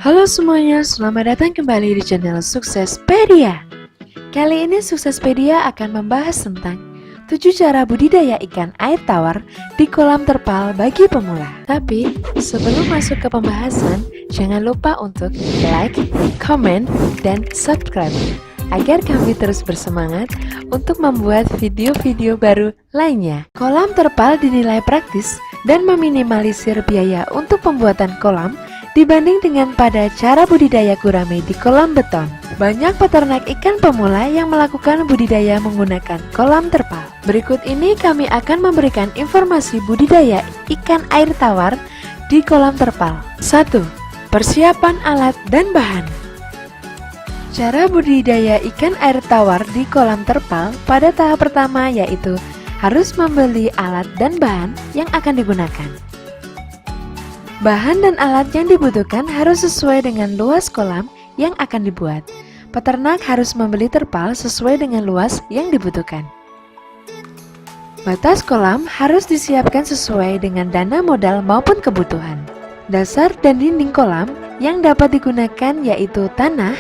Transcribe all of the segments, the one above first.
Halo semuanya, selamat datang kembali di channel Suksespedia. Kali ini Suksespedia akan membahas tentang 7 cara budidaya ikan air tawar di kolam terpal bagi pemula. Tapi sebelum masuk ke pembahasan, jangan lupa untuk like, comment, dan subscribe agar kami terus bersemangat untuk membuat video-video baru lainnya. Kolam terpal dinilai praktis dan meminimalisir biaya untuk pembuatan kolam dibanding dengan pada cara budidaya gurame di kolam beton. Banyak peternak ikan pemula yang melakukan budidaya menggunakan kolam terpal. Berikut ini kami akan memberikan informasi budidaya ikan air tawar di kolam terpal. 1. Persiapan alat dan bahan. Cara budidaya ikan air tawar di kolam terpal pada tahap pertama yaitu harus membeli alat dan bahan yang akan digunakan. Bahan dan alat yang dibutuhkan harus sesuai dengan luas kolam yang akan dibuat. Peternak harus membeli terpal sesuai dengan luas yang dibutuhkan. Batas kolam harus disiapkan sesuai dengan dana modal maupun kebutuhan. Dasar dan dinding kolam yang dapat digunakan yaitu tanah,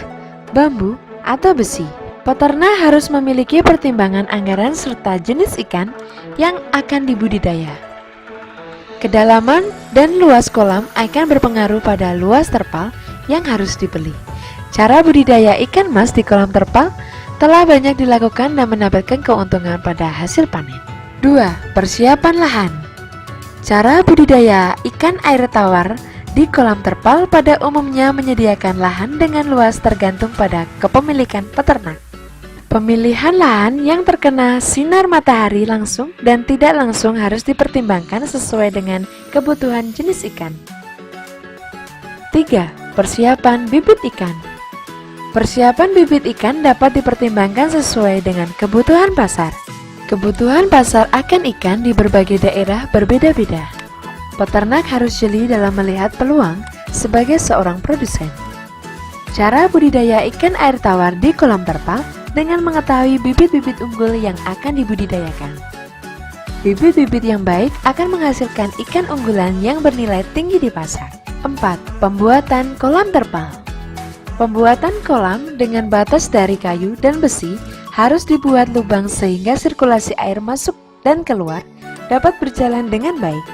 bambu, atau besi. Peternak harus memiliki pertimbangan anggaran serta jenis ikan yang akan dibudidaya. Kedalaman dan luas kolam akan berpengaruh pada luas terpal yang harus dibeli. Cara budidaya ikan mas di kolam terpal telah banyak dilakukan dan mendapatkan keuntungan pada hasil panen. 2. Persiapan lahan. Cara budidaya ikan air tawar di kolam terpal pada umumnya menyediakan lahan dengan luas tergantung pada kepemilikan peternak. Pemilihan lahan yang terkena sinar matahari langsung dan tidak langsung harus dipertimbangkan sesuai dengan kebutuhan jenis ikan. 3. Persiapan bibit ikan. Persiapan bibit ikan dapat dipertimbangkan sesuai dengan kebutuhan pasar. Kebutuhan pasar akan ikan di berbagai daerah berbeda-beda. Peternak harus jeli dalam melihat peluang sebagai seorang produsen. Cara budidaya ikan air tawar di kolam terpal dengan mengetahui bibit-bibit unggul yang akan dibudidayakan. Bibit-bibit yang baik akan menghasilkan ikan unggulan yang bernilai tinggi di pasar. 4. Pembuatan kolam terpal. Pembuatan kolam dengan batas dari kayu dan besi harus dibuat lubang sehingga sirkulasi air masuk dan keluar dapat berjalan dengan baik.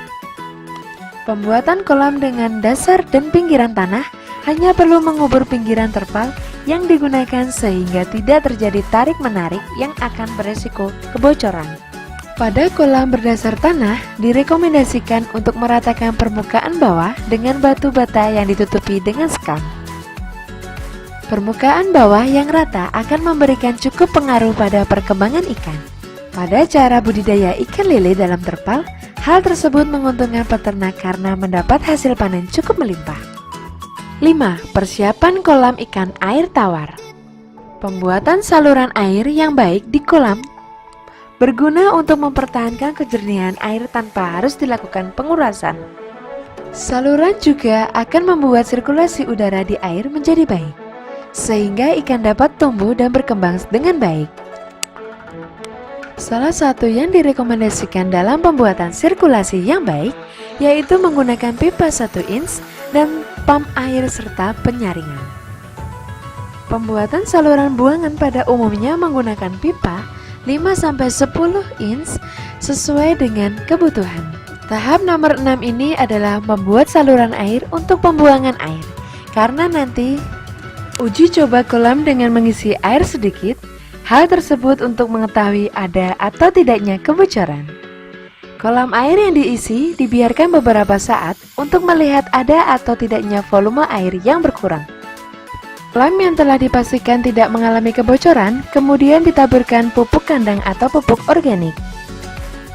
Pembuatan kolam dengan dasar dan pinggiran tanah hanya perlu mengubur pinggiran terpal yang digunakan sehingga tidak terjadi tarik-menarik yang akan beresiko kebocoran. Pada kolam berdasar tanah, direkomendasikan untuk meratakan permukaan bawah dengan batu bata yang ditutupi dengan sekam. Permukaan bawah yang rata akan memberikan cukup pengaruh pada perkembangan ikan. Pada cara budidaya ikan lele dalam terpal, hal tersebut menguntungkan peternak karena mendapat hasil panen cukup melimpah. 5. Persiapan kolam ikan air tawar. Pembuatan saluran air yang baik di kolam berguna untuk mempertahankan kejernihan air tanpa harus dilakukan pengurasan. Saluran juga akan membuat sirkulasi udara di air menjadi baik, sehingga ikan dapat tumbuh dan berkembang dengan baik. Salah satu yang direkomendasikan dalam pembuatan sirkulasi yang baik yaitu menggunakan pipa 1 inch dan pump air serta penyaringan. Pembuatan saluran buangan pada umumnya menggunakan pipa 5-10 inch sesuai dengan kebutuhan. Tahap nomor 6 ini adalah membuat saluran air untuk pembuangan air, karena nanti uji coba kolam dengan mengisi air sedikit. Hal tersebut untuk mengetahui ada atau tidaknya kebocoran. Kolam air yang diisi dibiarkan beberapa saat untuk melihat ada atau tidaknya volume air yang berkurang. Kolam yang telah dipastikan tidak mengalami kebocoran, kemudian ditaburkan pupuk kandang atau pupuk organik.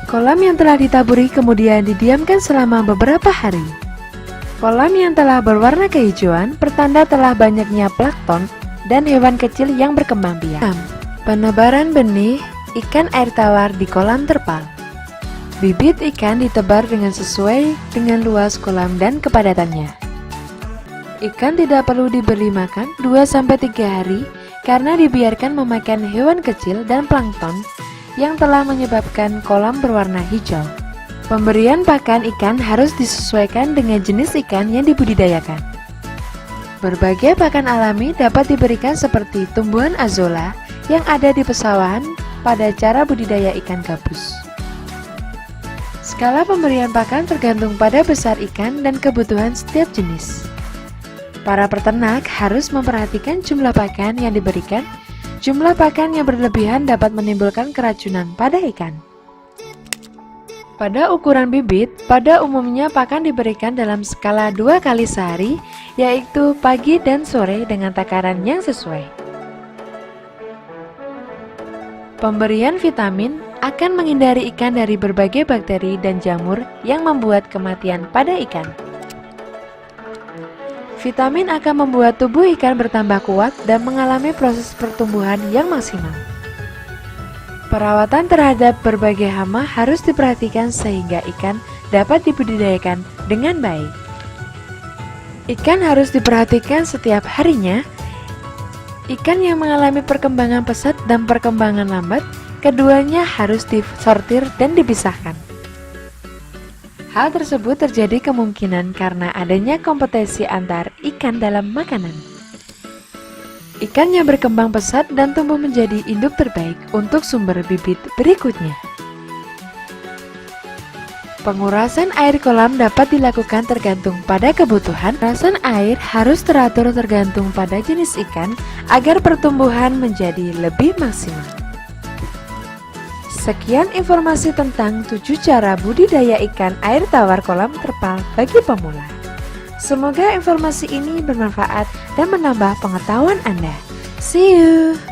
Kolam yang telah ditaburi kemudian didiamkan selama beberapa hari. Kolam yang telah berwarna kehijauan pertanda telah banyaknya plankton dan hewan kecil yang berkembang biak. Penebaran benih ikan air tawar di kolam terpal. Bibit ikan ditebar dengan sesuai dengan luas kolam dan kepadatannya. Ikan tidak perlu diberi makan 2-3 hari karena dibiarkan memakan hewan kecil dan plankton yang telah menyebabkan kolam berwarna hijau. Pemberian pakan ikan harus disesuaikan dengan jenis ikan yang dibudidayakan. Berbagai pakan alami dapat diberikan seperti tumbuhan azolla yang ada di pesawahan pada cara budidaya ikan gabus. Skala pemberian pakan tergantung pada besar ikan dan kebutuhan setiap jenis. Para peternak harus memperhatikan jumlah pakan yang diberikan. Jumlah pakan yang berlebihan dapat menimbulkan keracunan pada ikan. Pada ukuran bibit, pada umumnya pakan diberikan dalam skala 2 kali sehari, yaitu pagi dan sore dengan takaran yang sesuai. Pemberian vitamin akan menghindari ikan dari berbagai bakteri dan jamur yang membuat kematian pada ikan. Vitamin akan membuat tubuh ikan bertambah kuat dan mengalami proses pertumbuhan yang maksimal. Perawatan terhadap berbagai hama harus diperhatikan sehingga ikan dapat dibudidayakan dengan baik. Ikan harus diperhatikan setiap harinya. Ikan yang mengalami perkembangan pesat dan perkembangan lambat, keduanya harus disortir dan dipisahkan. Hal tersebut terjadi kemungkinan karena adanya kompetisi antar ikan dalam makanan. Ikan yang berkembang pesat dan tumbuh menjadi induk terbaik untuk sumber bibit berikutnya. Pengurasan air kolam dapat dilakukan tergantung pada kebutuhan. Pengurasan air harus teratur tergantung pada jenis ikan agar pertumbuhan menjadi lebih maksimal. Sekian informasi tentang 7 cara budidaya ikan air tawar kolam terpal bagi pemula. Semoga informasi ini bermanfaat dan menambah pengetahuan Anda. See you!